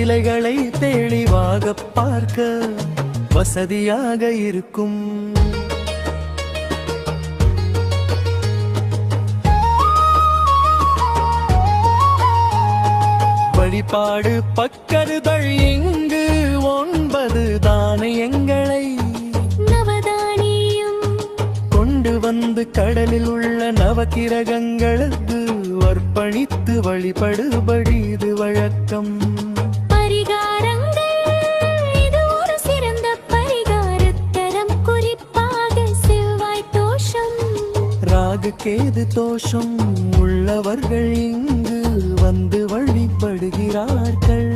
சிலைகளை தெளிவாக பார்க்க வசதியாக இருக்கும். வழிபாடு பக்கருதல் இங்கு 9 தானியங்களை நவதானியம் கொண்டு வந்து கடலில் உள்ள நவகிரகங்களுக்கு அர்ப்பணித்து வழிபடுபடி இது வழக்கம். பரிகாரங்கள் இது ஒரு சிறந்த பரிகாரத்தரம். குறிப்பாக செவ்வாய் தோஷம் ராகு கேது தோஷம் உள்ளவர்கள் இங்கு வந்து வழிபடுகிறார்கள்.